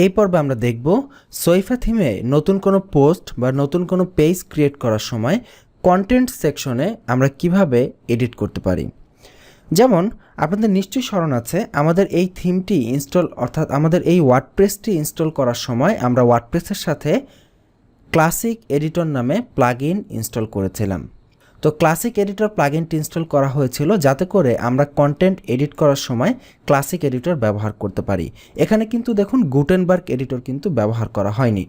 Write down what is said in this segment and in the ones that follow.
এই পর্বে আমরা দেখব সহিফা থিমে নতুন কোনো পোস্ট বা নতুন কোনো পেজ ক্রিয়েট করার সময় কন্টেন্ট সেকশনে আমরা কিভাবে এডিট করতে পারি। যেমন আপনাদের নিশ্চয়ই স্মরণ আছে, আমাদের এই থিমটি ইনস্টল অর্থাৎ আমাদের এই ওয়ার্ডপ্রেসটি ইনস্টল করার সময় আমরা ওয়ার্ডপ্রেসের সাথে ক্লাসিক এডিটর নামে প্লাগইন ইনস্টল করেছিলাম। তো ক্লাসিক এডিটর প্লাগইনটি ইনস্টল করা হয়েছিল যাতে করে আমরা কন্টেন্ট এডিট করার সময় ক্লাসিক এডিটর ব্যবহার করতে পারি। এখানে কিন্তু দেখুন গুটেনবার্গ এডিটর কিন্তু ব্যবহার করা হয়নি।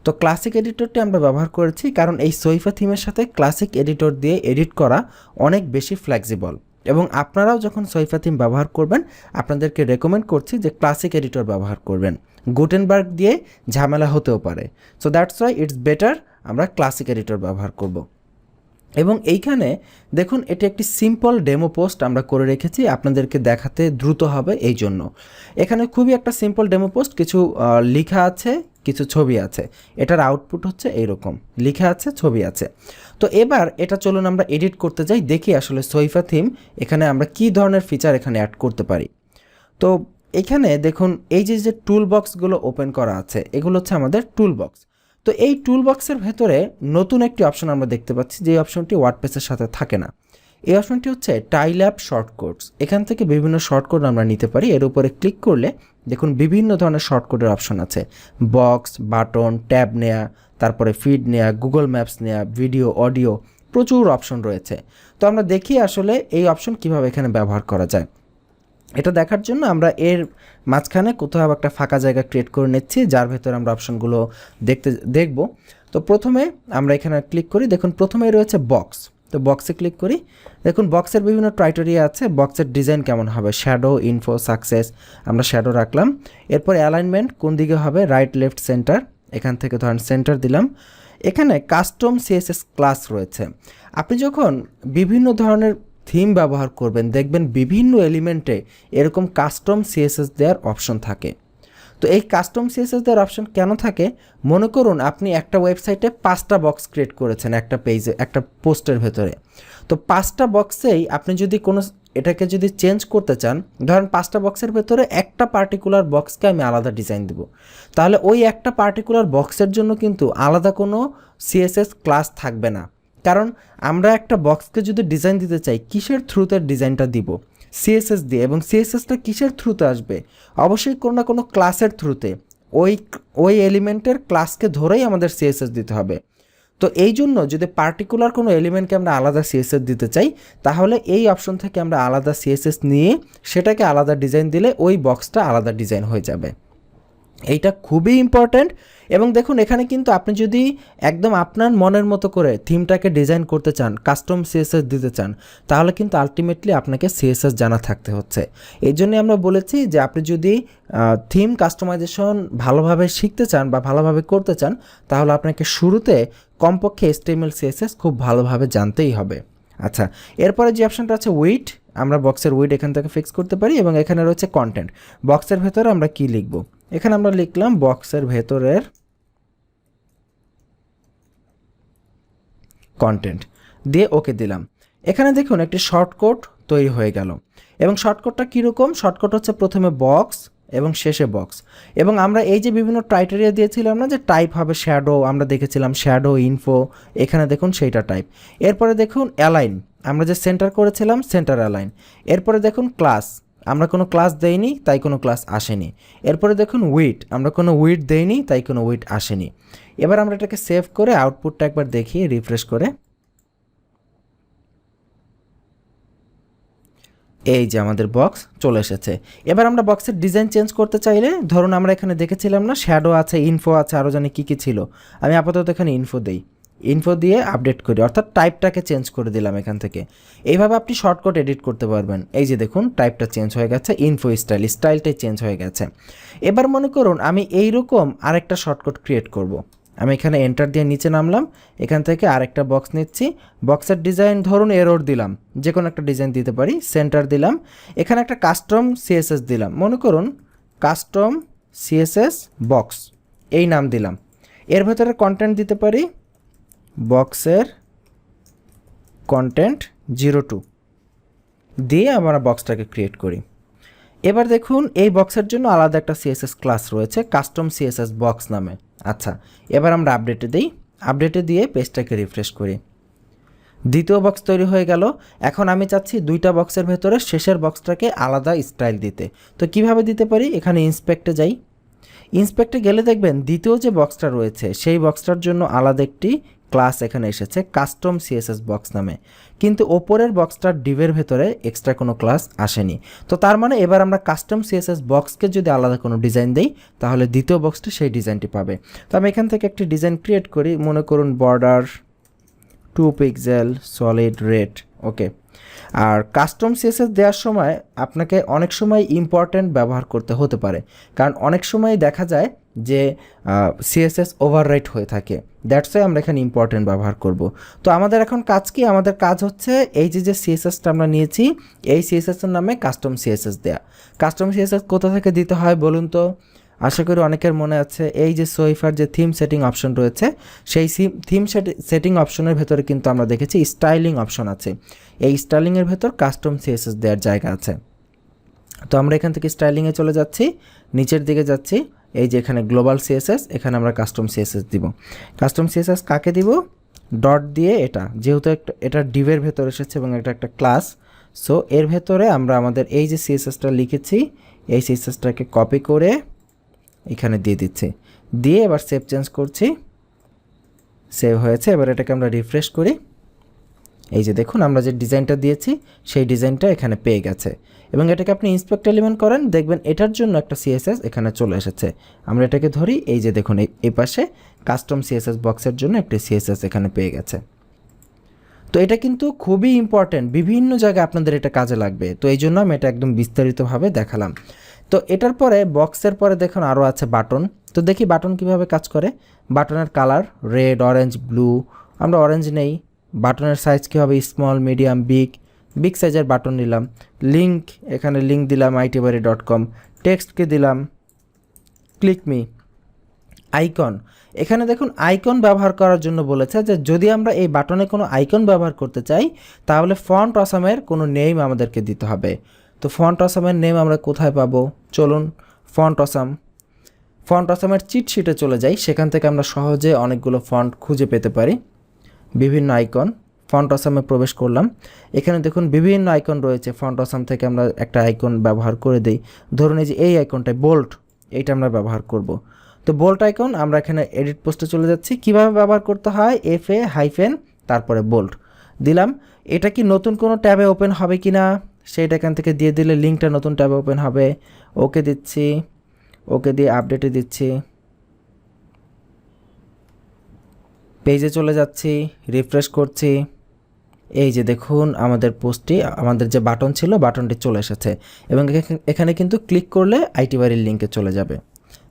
তো ক্লাসিক এডিটরটি আমরা ব্যবহার করেছি কারণ এই সহিফা থিমের সাথে ক্লাসিক এডিটর দিয়ে এডিট করা অনেক বেশি ফ্লেক্সিবল, এবং আপনারাও যখন সহিফা থিম ব্যবহার করবেন আপনাদেরকে রেকমেন্ড করছি যে ক্লাসিক এডিটর ব্যবহার করবেন। গুটেনবার্গ দিয়ে ঝামেলা হতেও পারে, so that's why it's better আমরা ক্লাসিক এডিটর ব্যবহার করব। এবং এইখানে দেখুন এটি একটি সিম্পল ডেমো পোস্ট আমরা করে রেখেছি, আপনাদেরকে দেখাতে দ্রুত হবে এই জন্য। এখানে খুবই একটা সিম্পল ডেমো পোস্ট, কিছু লেখা আছে, কিছু ছবি আছে। এটার আউটপুট হচ্ছে এইরকম, লেখা আছে, ছবি আছে। তো এবার এটা চলুন আমরা এডিট করতে যাই, দেখি আসলে সহিফা থিম এখানে আমরা কী ধরনের ফিচার এখানে অ্যাড করতে পারি। তো এখানে দেখুন এই যে টুল বক্সগুলো ওপেন করা আছে, এগুলো হচ্ছে আমাদের টুল বক্স। তো এই টুল বক্সের ভেতরে নতুন একটি অপশন আমরা দেখতে পাচ্ছি, যে অপশনটি ওয়ার্ডপ্রেসের সাথে থাকে না। এই অপশনটি হচ্ছে টাইল অ্যাপ শর্টকোডস। এখান থেকে বিভিন্ন শর্টকোড আমরা নিতে পারি। এর উপরে ক্লিক করলে দেখুন বিভিন্ন ধরনের শর্টকোডের অপশন আছে, বক্স, বাটন, ট্যাব নেয়া, তারপরে ফিড নেয়া, গুগল ম্যাপস নেয়া, ভিডিও, অডিও, প্রচুর অপশন রয়েছে। তো আমরা দেখি আসলে এই অপশন কিভাবে এখানে ব্যবহার করা যায়। এটা দেখার জন্য আমরা এর মাঝখানে কোথাও একটা ফাঁকা জায়গা ক্রিয়েট করে নিচ্ছি, যার ভেতরে আমরা অপশনগুলো দেখব। তো প্রথমে আমরা এখানে ক্লিক করি, দেখুন প্রথমেই রয়েছে বক্স। তো বক্সে ক্লিক করি, দেখুন বক্সের বিভিন্ন ক্রাইটেরিয়া আছে। বক্সের ডিজাইন কেমন হবে, শ্যাডো, ইনফো, সাকসেস, আমরা শ্যাডো রাখলাম। এরপর অ্যালাইনমেন্ট কোন দিকে হবে, রাইট, লেফট, সেন্টার। এখান থেকে ধরেন সেন্টার দিলাম। এখানে কাস্টম সিএসএস ক্লাস রয়েছে। আপনি যখন বিভিন্ন ধরনের থিম ব্যবহার করবেন দেখবেন বিভিন্ন এলিমেন্টে এরকম কাস্টম সিএসএস দেওয়ার অপশন থাকে। তো এই কাস্টম সিএসএস দেওয়ার অপশন কেন থাকে, মনে করুন আপনি একটা ওয়েবসাইটে 5টা বক্স ক্রিয়েট করেছেন একটা পেজে, একটা পোস্টের ভেতরে। তো 5টা বক্সেই আপনি যদি এটাকে যদি চেঞ্জ করতে চান, ধরেন 5টা বক্সের ভেতরে একটা পার্টিকুলার বক্সকে আমি আলাদা ডিজাইন দেব, তাহলে ওই একটা পার্টিকুলার বক্সের জন্য কিন্তু আলাদা কোনো সিএসএস ক্লাস থাকবে না। কারণ আমরা একটা বক্সকে যদি ডিজাইন দিতে চাই, কিসের থ্রুতে ডিজাইনটা দিব, সিএসএস দিয়ে। এবং সিএসএসটা কিসের থ্রুতে আসবে, অবশ্যই কোনো না কোনো ক্লাসের থ্রুতে। ওই এলিমেন্টের ক্লাসকে ধরেই আমাদের সিএসএস দিতে হবে। তো এই জন্য যদি পার্টিকুলার কোনো এলিমেন্টকে আমরা আলাদা সিএসএস দিতে চাই, তাহলে এই অপশন থেকে আমরা আলাদা সিএসএস নিয়ে সেটাকে আলাদা ডিজাইন দিলে ওই বক্সটা আলাদা ডিজাইন হয়ে যাবে। এইটা খুবই ইম্পর্ট্যান্ট। এবং দেখুন এখানে কিন্তু আপনি যদি একদম আপনার মনের মতো করে থিমটাকে ডিজাইন করতে চান, কাস্টম সিএসএস দিতে চান, তাহলে কিন্তু আলটিমেটলি আপনাকে সিএসএস জানা থাকতে হচ্ছে। এই জন্যই আমরা বলেছি যে আপনি যদি থিম কাস্টমাইজেশন ভালোভাবে শিখতে চান বা ভালোভাবে করতে চান, তাহলে আপনাকে শুরুতে কমপক্ষে HTML CSS খুব ভালোভাবে জানতেই হবে। আচ্ছা, এরপরে যে অপশনটা আছে উইড, আমরা বক্সের উইড এখান থেকে ফিক্স করতে পারি। এবং এখানে রয়েছে কন্টেন্ট। বক্সের ভেতরে আমরা কি লিখব, এখানে আমরা লিখলাম বক্সের ভেতরের কন্টেন্ট দিয়ে ওকে দিলাম। এখানে দেখুন একটি শর্টকাট তৈরি হয়ে গেল। এবং শর্টকাটটা কীরকম, শর্টকাট হচ্ছে প্রথমে বক্স এবং শেষে বক্স। এবং আমরা এই যে বিভিন্ন ক্রাইটেরিয়া দিয়েছিলাম না, যে টাইপ হবে শ্যাডো, আমরা দেখেছিলাম শ্যাডো, ইনফো, এখানে দেখুন সেইটা টাইপ। এরপরে দেখুন অ্যালাইন, আমরা যে সেন্টার করেছিলাম সেন্টার অ্যালাইন। এরপরে দেখুন ক্লাস, আমরা কোনো ক্লাস দেইনি তাই কোনো ক্লাস আসেনি। এরপরে দেখুন উইড, আমরা কোনো উইড দেইনি তাই কোনো উইড আসেনি। এবার আমরা এটাকে সেভ করে আউটপুটটা একবার দেখি, রিফ্রেশ করে। এই যে আমাদের বক্স চলে এসেছে। এবার আমরা বক্সের ডিজাইন চেঞ্জ করতে চাইলে, ধরুন আমরা এখানে দেখেছিলাম না শ্যাডো আছে, ইনফো আছে, আরও জানি কী কী ছিল। আমি আপাতত এখানে ইনফো দেই, ইনফো দিয়ে আপডেট করি, অর্থাৎ টাইপটাকে চেঞ্জ করে দিলাম এখান থেকে। এইভাবে আপনি শর্টকাট এডিট করতে পারবেন। এই যে দেখুন টাইপটা চেঞ্জ হয়ে গেছে, ইনফো স্টাইলটাই চেঞ্জ হয়ে গেছে। এবার মনে করুন আমি এইরকম আরেকটা শর্টকাট ক্রিয়েট করব। আমি এখানে এন্টার দিয়ে নিচে নামলাম, এখান থেকে আরেকটা বক্স নিচ্ছি। বক্সের ডিজাইন ধরুন এরর দিলাম, যে কোনো একটা ডিজাইন দিতে পারি, সেন্টার দিলাম। এখানে একটা কাস্টম সিএসএস দিলাম, মনে করুন কাস্টম সিএসএস বক্স, এই নাম দিলাম। এর ভেতরে কন্টেন্ট দিতে পারি বক্সের কন্টেন্ট 02 দিয়ে আমরা বক্সটাকে ক্রিয়েট করি। এবার দেখুন এই বক্সের জন্য আলাদা একটা সিএসএস ক্লাস রয়েছে কাস্টম সিএসএস বক্স নামে। আচ্ছা, এবার আমরা আপডেটে দিই, আপডেটে দিয়ে পেজটাকে রিফ্রেশ করি। দ্বিতীয় বক্স তৈরি হয়ে গেল। এখন আমি চাচ্ছি দুইটা বক্সের ভেতরে শেষের বক্সটাকে আলাদা স্টাইল দিতে। তো কিভাবে দিতে পারি, এখানে ইন্সপেক্টে যাই। ইন্সপেক্টে গেলে দেখবেন দ্বিতীয় যে বক্সটা রয়েছে সেই বক্সটার জন্য আলাদা একটি ক্লাস এখানে এসেছে কাস্টম সিএসএস বক্স নামে, কিন্তু ওপরের বক্সটার ডিভের ভেতরে এক্সট্রা কোনো ক্লাস আসেনি। তো তার মানে এবার আমরা কাস্টম সিএসএস বক্সকে যদি আলাদা কোনো ডিজাইন দেই তাহলে দ্বিতীয় বক্সটি সেই ডিজাইনটি পাবে। তো আমি এখান থেকে একটি ডিজাইন ক্রিয়েট করি, মনে করুন বর্ডার 2 পিক্সেল সলিড রেড, ওকে। আর কাস্টম সিএসএস দেওয়ার সময় আপনাকে অনেক সময় ইম্পর্ট্যান্ট ব্যবহার করতে হতে পারে, কারণ অনেক সময় দেখা যায় যে সিএসএস ওভাররাইট হয়ে থাকে, দ্যাটস ওয়াই আমরা এখানে ইম্পর্ট্যান্ট ব্যবহার করব। তো আমাদের এখন কাজ কি, আমাদের কাজ হচ্ছে এই যে সিএসএসটা আমরা নিয়েছি এই সিএসএসের নামে কাস্টম সিএসএস দেয়া। কাস্টম সিএসএস কোথা থেকে দিতে হয় বলুন তো? আশা করি অনেকের মনে আছে এই যে সোইফার যে থিম সেটিং অপশন রয়েছে সেই থিম সেটিং অপশনের ভেতরে কিন্তু আমরা দেখেছি স্টাইলিং অপশন আছে, এই স্টাইলিংয়ের ভেতর কাস্টম সিএসএস দেওয়ার জায়গা আছে। তো আমরা এখান থেকে স্টাইলিংয়ে চলে যাচ্ছি, নিচের দিকে যাচ্ছি, এই যে এখানে গ্লোবাল সিএসএস, এখানে আমরা কাস্টম সিএসএস দিব। কাস্টম সিএসএস কাকে দিব? ডট দিয়ে, এটা যেহেতু এটা ডিভের ভেতর এসেছে এবং এটা একটা ক্লাস, সো এর ভেতরে আমরা আমাদের এই যে সিএসএসটা লিখেছি এই সিএসএসটাকে কপি করে এখানে দিয়ে দিচ্ছি, দিয়ে এবার সেভ চেঞ্জ করছি, সেভ হয়েছে। এবার এটাকে আমরা রিফ্রেশ করি, এই যে দেখুন আমরা যে ডিজাইনটা দিয়েছি সেই ডিজাইনটা এখানে পেয়ে গেছে। এবং এটাকে আপনি ইন্সপেক্ট এলিমেন্ট করেন, দেখবেন এটার জন্য একটা সিএসএস এখানে চলে এসেছে। আমরা এটাকে ধরি, এই যে দেখুন এই পাশে কাস্টম সিএসএস বক্সের জন্য একটি সিএসএস এখানে পেয়ে গেছে। তো এটা কিন্তু খুবই ইম্পর্ট্যান্ট, বিভিন্ন জায়গায় আপনাদের এটা কাজে লাগবে, তো এই জন্য আমি এটা একদম বিস্তারিতভাবে দেখালাম। তো এটার পরে বক্সের পরে দেখুন আরও আছে বাটন। তো দেখি বাটন কিভাবে কাজ করে। বাটনের কালার রেড, অরেঞ্জ, ব্লু, আমরা অরেঞ্জ নেই। বাটনের সাইজ কী হবে, স্মল, মিডিয়াম, বিগ সাইজের বাটন নিলাম। লিঙ্ক, এখানে লিঙ্ক দিলাম itbari.com, টেক্সটকে দিলাম ক্লিক মি। আইকন, এখানে দেখুন আইকন ব্যবহার করার জন্য বলেছে যে যদি আমরা এই বাটনে কোনো আইকন ব্যবহার করতে চাই তাহলে ফন্ট অসামের কোনো নেম আমাদেরকে দিতে হবে। তো ফন্ট অসামের নেম আমরা কোথায় পাবো, চলুন ফন্ট অসামের চিট শিটে চলে যাই, সেখান থেকে আমরা সহজে অনেকগুলো ফন্ট খুঁজে পেতে পারি। বিভিন্ন আইকন, ফন্ট অসামে প্রবেশ করলাম, এখানে দেখুন বিভিন্ন আইকন রয়েছে। ফন্ট অসাম থেকে আমরা একটা আইকন ব্যবহার করে দিই, ধরুন এই যে এই আইকনটায় বোল্ড, এইটা আমরা ব্যবহার করব। তো বোল্ড আইকন, আমরা এখানে এডিট পোস্টে চলে যাচ্ছি, কিভাবে ব্যবহার করতে হয়, FA হাইফেন তারপরে বোল্ড দিলাম। এটা কি নতুন কোনো ট্যাবে ওপেন হবে কি না সেইটা এখান থেকে দিয়ে দিলে লিঙ্কটা নতুন ট্যাবে ওপেন হবে। ওকে দিচ্ছি, ওকে দিয়ে আপডেটে দিচ্ছি, পেজে চলে যাচ্ছি, রিফ্রেশ করছি, এই যে দেখুন আমাদের পোস্টটি, আমাদের যে বাটন ছিল বাটনটি চলে এসেছে এবং এখানে কিন্তু ক্লিক করলে আইটি বাড়ির লিঙ্কে চলে যাবে।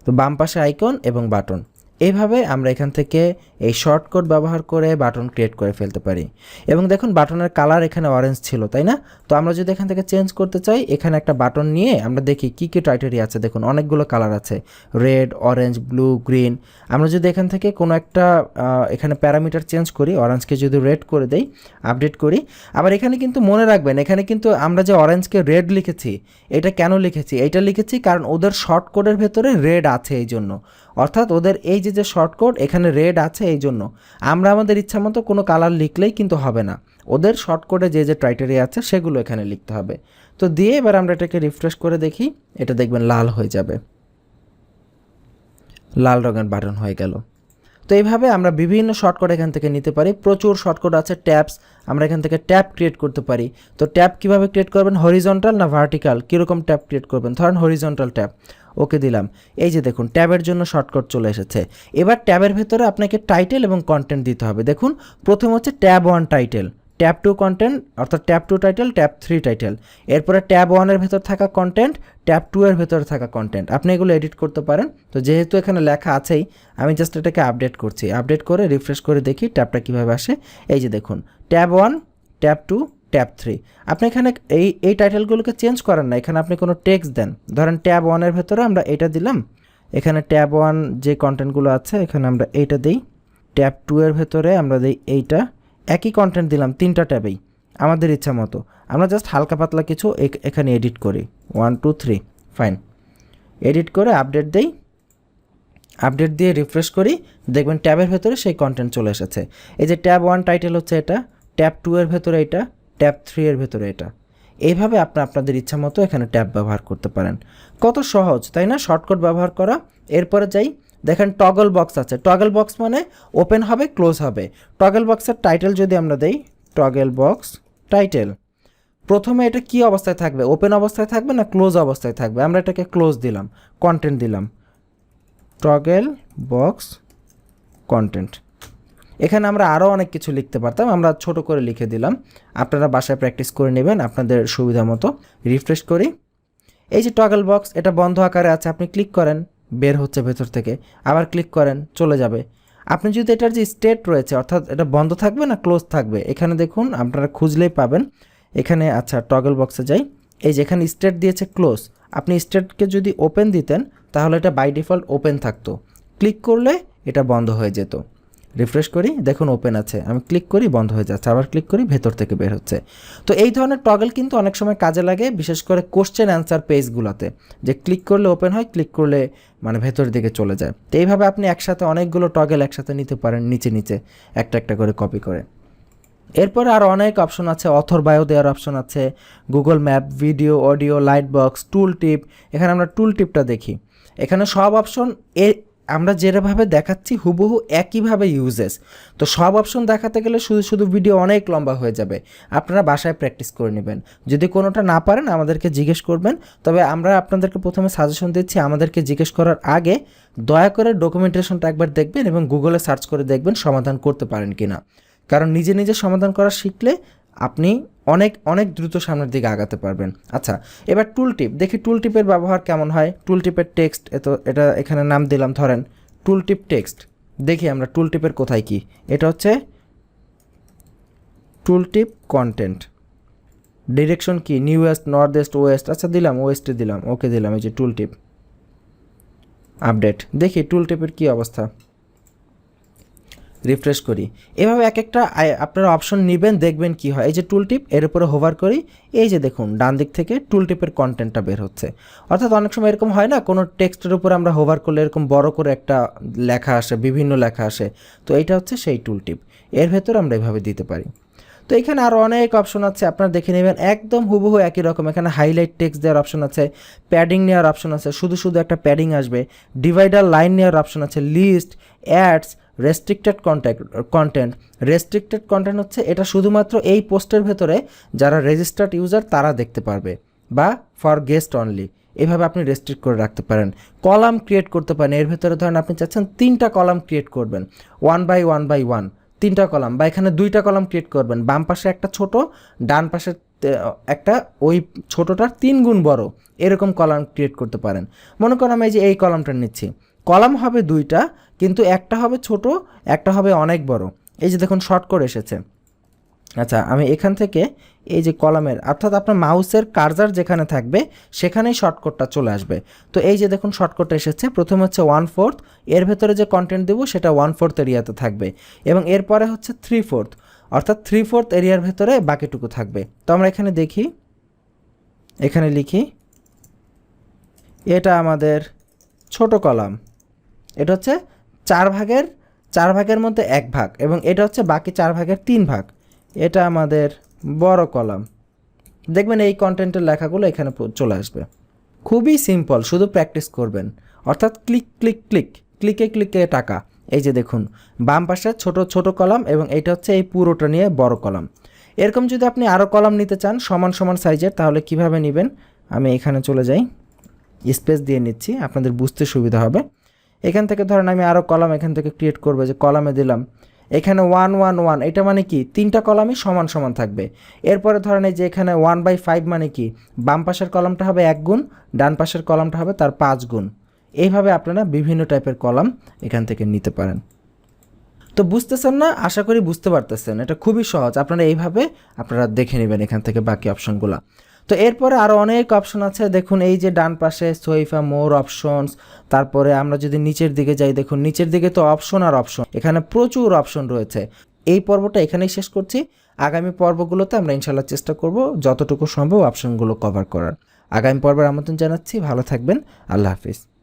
তো বাম পাশে আইকন এবং বাটন, এইভাবে আমরা এখান থেকে এই শর্টকাট ব্যবহার করে বাটন ক্রিয়েট করে ফেলতে পারি। এবং দেখুন বাটনের কালার এখানে অরেঞ্জ ছিল, তাই না? তো আমরা যদি এখান থেকে চেঞ্জ করতে চাই, এখানে একটা বাটন নিয়ে আমরা দেখি কী কী ক্রাইটেরিয়া আছে। দেখুন অনেকগুলো কালার আছে, রেড, অরেঞ্জ, ব্লু, গ্রিন। আমরা যদি এখান থেকে কোনো একটা এখানে প্যারামিটার চেঞ্জ করি, অরেঞ্জকে যদি রেড করে দেই, আপডেট করি। আবার এখানে কিন্তু মনে রাখবেন, এখানে কিন্তু আমরা যে অরেঞ্জকে রেড লিখেছি, এটা কেন লিখেছি? এইটা লিখেছি কারণ ওদের শর্ট কোডের ভেতরে রেড আছে এই জন্য, অর্থাৎ ওদের এই যে শর্ট কোড এখানে রেড আছে এই জন্য। আমরা আমাদের ইচ্ছা মতো কোনো কালার লিখলেই কিন্তু হবে না, ওদের শর্ট কোডে যে ক্রাইটেরিয়া আছে সেগুলো এখানে লিখতে হবে। তো দিয়ে এবার আমরা এটাকে রিফ্রেশ করে দেখি, এটা দেখবেন লাল হয়ে যাবে, লাল রঙের বাটন হয়ে গেল। তো এইভাবে আমরা বিভিন্ন শর্টকাট এখান থেকে নিতে পারি, প্রচুর শর্টকাট আছে। ট্যাবস, আমরা এখান থেকে ট্যাব ক্রিয়েট করতে পারি। তো ট্যাব কিভাবে ক্রিয়েট করবেন, হরিজন্টাল না ভার্টিক্যাল, কীরকম ট্যাব ক্রিয়েট করবেন, ধরেন হরিজন্টাল ট্যাব, ওকে দিলাম। এই যে দেখুন ট্যাবের জন্য শর্টকাট চলে এসেছে। এবার ট্যাবের ভেতরে আপনাকে টাইটেল এবং কন্টেন্ট দিতে হবে। দেখুন প্রথম হচ্ছে ট্যাব 1 টাইটেল, ট্যাব 2 কন্টেন্ট, অর্থাৎ ট্যাব 2 টাইটেল, ট্যাব 3 টাইটেল। এরপরে ট্যাব 1-এর ভেতর থাকা কন্টেন্ট, ট্যাব 2-এর ভেতর থাকা কন্টেন্ট, আপনি এগুলো এডিট করতে পারেন। তো যেহেতু এখানে লেখা আছেই, আমি জাস্ট এটাকে আপডেট করছি, আপডেট করে রিফ্রেশ করে দেখি ট্যাবটা কীভাবে আসে। এই যে দেখুন ট্যাব 1, ট্যাব 2, ট্যাব 3। আপনি এখানে এই টাইটেলগুলোকে চেঞ্জ করেন না, এখানে আপনি কোনো টেক্সট দেন। ধরেন ট্যাব 1-এর ভেতরে আমরা এটা দিলাম, এখানে ট্যাব 1 যে কন্টেন্টগুলো আছে এখানে আমরা এইটা দিই। ট্যাব 2-এর ভেতরে আমরা দিই এইটা, একই কন্টেন্ট দিলাম 3টা ট্যাবেই আমাদের ইচ্ছা মতো। আমরা জাস্ট হালকা পাতলা কিছু এখানে এডিট করি 1 2 3 ফাইন, এডিট করে আপডেট দেই, আপডেট দিয়ে রিফ্রেশ করি, দেখবেন ট্যাবের ভেতরে সেই কন্টেন্ট চলে এসেছে। এই যে ট্যাব 1 টাইটেল হচ্ছে এটা, ট্যাব 2 এর ভেতরে এটা, ট্যাব 3 এর ভেতরে এটা। এইভাবে আপনাদের ইচ্ছা মতো এখানে ট্যাব ব্যবহার করতে পারেন। কত সহজ তাই না শর্টকাট ব্যবহার করা। এরপরে যাই, দেখেন টগল বক্স আছে। টগল বক্স মানে ওপেন হবে ক্লোজ হবে। টগল বক্সের টাইটেল যদি আমরা দেই টগল বক্স টাইটেল, প্রথমে এটা কি অবস্থায় থাকবে, ওপেন অবস্থায় থাকবে না ক্লোজ অবস্থায় থাকবে, আমরা এটাকে ক্লোজ দিলাম, কন্টেন্ট দিলাম টগল বক্স কন্টেন্ট। এখানে আমরা আরও অনেক কিছু লিখতে পারতাম, আমরা ছোট করে লিখে দিলাম, আপনারা বাসায় প্র্যাকটিস করে নেবেন আপনাদের সুবিধা মতো। রিফ্রেশ করি, এই যে টগল বক্স এটা বন্ধ আকারে আছে, আপনি ক্লিক করেন বের হচ্ছে ভেতর থেকে, আবার ক্লিক করেন চলে যাবে। আপনি যদি এটার যে স্টেট রয়েছে অর্থাৎ এটা বন্ধ থাকবে না ক্লোজ থাকবে, এখানে দেখুন আপনারা খুঁজলেই পাবেন। এখানে আচ্ছা টগল বক্সে যাই, এই যে এখানে স্টেট দিয়েছে ক্লোজ, আপনি স্টেটকে যদি ওপেন দিতেন তাহলে এটা বাই ডিফল্ট ওপেন থাকতো, ক্লিক করলে এটা বন্ধ হয়ে যেত। রিফ্রেশ করি, দেখুন ওপেন আছে, আমি ক্লিক করি বন্ধ হয়ে যাচ্ছে, আবার ক্লিক করি ভেতর থেকে বের হচ্ছে। তো এই ধরনের টগল কিন্তু অনেক সময় কাজে লাগে, বিশেষ করে কোশ্চেন অ্যান্সার পেজগুলোতে, যে ক্লিক করলে ওপেন হয়, ক্লিক করলে মানে ভেতর দিকে চলে যায়। তো এইভাবে আপনি একসাথে অনেকগুলো টগল একসাথে নিতে পারেন, নিচে নিচে একটা একটা করে কপি করে। এরপরে আরও অনেক অপশন আছে, অথর বায়ো দেওয়ার অপশন আছে, Google map, video, audio, light box, tool tip. এখানে আমরা টুল টিপটা দেখি, এখানে সব অপশন আমরা যেভাবে দেখাচ্ছি হুবহু একইভাবে ইউজেস। তো সব অপশন দেখাতে গেলে শুধু শুধু ভিডিও অনেক লম্বা হয়ে যাবে, আপনারা বাসায় প্র্যাকটিস করে নেবেন। যদি কোনোটা না পারেন আমাদেরকে জিজ্ঞেস করবেন, তবে আমরা আপনাদেরকে প্রথমে সাজেশন দিচ্ছি আমাদেরকে জিজ্ঞেস করার আগে দয়া করে ডকুমেন্টেশনটা একবার দেখবেন এবং গুগলে সার্চ করে দেখবেন সমাধান করতে পারেন কিনা, কারণ নিজে নিজে সমাধান করা শিখলে আপনি অনেক অনেক দ্রুত সামনের দিকে আগাতে পারবেন। আচ্ছা, এবার টুল টিপ দেখি, টুল টিপের ব্যবহার কেমন হয়। টুল টিপের টেক্সট এটা এখানে নাম দিলাম ধরেন টুল টিপ টেক্সট। দেখি আমরা টুল টিপের কোথায় কি, এটা হচ্ছে টুল টিপ কন্টেন্ট, ডিরেকশন কি new West, north east, West, আচ্ছা দিলাম ওয়েস্টে দিলাম, ওকে দিলাম। এই যে টুল টিপ আপডেট, দেখি টুল টিপের কী অবস্থা। রিফ্রেশ করি, এভাবে এক একটা আপনারা অপশন নেবেন, দেখবেন কি হয়। এই যে টুল টিপ, এর উপরে হোভার করি, এই যে দেখুন ডান দিক থেকে টুল টিপের কন্টেন্টটা বের হচ্ছে। অর্থাৎ অনেক সময় এরকম হয় না, কোনো টেক্সটের উপরে আমরা হোভার করলে এরকম বড় করে একটা লেখা আসে, বিভিন্ন লেখা আসে, তো এইটা হচ্ছে সেই টুল টিপ, এর ভেতরে আমরা এভাবে দিতে পারি। তো এখানে আরও অনেক অপশন আছে, আপনারা দেখে নেবেন, একদম হুবহু একই রকম। এখানে হাইলাইট টেক্সট দেওয়ার অপশন আছে, প্যাডিং নেওয়ার অপশন আছে, শুধু শুধু একটা প্যাডিং আসবে, ডিভাইডার লাইন নেওয়ার অপশন আছে, list, ads, restricted content. Restricted content হচ্ছে এটা শুধুমাত্র এই পোস্টের ভেতরে যারা রেজিস্টার্ড ইউজার তারা দেখতে পারবে, বা ফর গেস্ট অনলি, এভাবে আপনি রেস্ট্রিক্ট করে রাখতে পারেন। কলাম ক্রিয়েট করতে পারেন, এর ভেতরে ধরেন আপনি চাচ্ছেন 3টা কলাম ক্রিয়েট করবেন, 1 বাই 1 বাই 1, 3টা কলাম, বা এখানে 2টা কলাম ক্রিয়েট করবেন, বাম পাশে একটা ছোট, ডান পাশে একটা ওই ছোটোটার 3 গুণ বড়, এরকম কলাম ক্রিয়েট করতে পারেন। মনে করেন আমি এই যে এই কলামটা নিচ্ছি, কলাম হবে 2টা, কিন্তু একটা হবে ছোট, একটা হবে অনেক বড়। এই যে দেখুন শর্ট করে এসেছে। আচ্ছা, আমি এখান থেকে এই যে কলামের অর্থাৎ আপনার মাউসের কার্সার যেখানে থাকবে সেখানেই শর্টকাটটা চলে আসবে। তো এই যে দেখুন শর্টকাট এসেছে, প্রথমে হচ্ছে 1/4, এর ভেতরে যে কন্টেন্ট দেবো সেটা 1/4 এরিয়াতে থাকবে, এবং এরপরে হচ্ছে 3/4, অর্থাৎ 3/4 এরিয়ার ভেতরে বাকিটুকু থাকবে। তো আমরা এখানে দেখি, এখানে লিখি, এটা আমাদের ছোট কলাম, এটা হচ্ছে 4 ভাগের মধ্যে 1 ভাগ, এবং এটা হচ্ছে বাকি 4 ভাগের 3 ভাগ, এটা আমাদের বড় কলাম। দেখবেন এই কন্টেন্টের লেখাগুলো এখানে চলে আসবে। খুবই সিম্পল, শুধু প্র্যাকটিস করবেন। অর্থাৎ ক্লিক ক্লিক ক্লিক, ক্লিকে ক্লিকে টাকা। এই যে দেখুন বাম পাশে ছোট ছোট কলাম, এবং এইটা হচ্ছে এই পুরোটা নিয়ে বড় কলাম। এরকম যদি আপনি আরও কলাম নিতে চান সমান সমান সাইজের, তাহলে কিভাবে নেবেন, আমি এখানে চলে যাই, স্পেস দিয়ে নিচ্ছি, আপনাদের বুঝতে সুবিধা হবে। এখান থেকে ধরেন আমি আরও কলাম এখান থেকে ক্রিয়েট করবো, যে কলামে দিলাম এখানে 1 1 1, এটা মানে কি 3টা কলামই সমান সমান থাকবে। এরপরে ধরেন এই যে এখানে 1/5 মানে কি বাম পাশের কলামটা হবে 1 গুণ, ডান পাশের কলামটা হবে তার 5 গুণ। এইভাবে আপনারা বিভিন্ন টাইপের কলাম এখান থেকে নিতে পারেন। তো বুঝতেছেন না, আশা করি বুঝতে পারতেছেন, এটা খুবই সহজ। আপনারা এইভাবে আপনারা দেখে নেবেন এখান থেকে বাকি অপশনগুলো। তো এরপরে আরও অনেক অপশন আছে, দেখুন এই যে ডান পাশে সহিফা মোর অপশনস। তারপরে আমরা যদি নিচের দিকে যাই, দেখুন নিচের দিকে তো অপশন আর অপশন, এখানে প্রচুর অপশন রয়েছে। এই পর্বটা এখানেই শেষ করছি। আগামী পর্বগুলোতে আমরা ইনশাল্লাহ চেষ্টা করব যতটুকু সম্ভব অপশনগুলো কভার করার। আগামী পর্বের আমন্ত্রণ জানাচ্ছি। ভালো থাকবেন। আল্লাহ হাফিজ।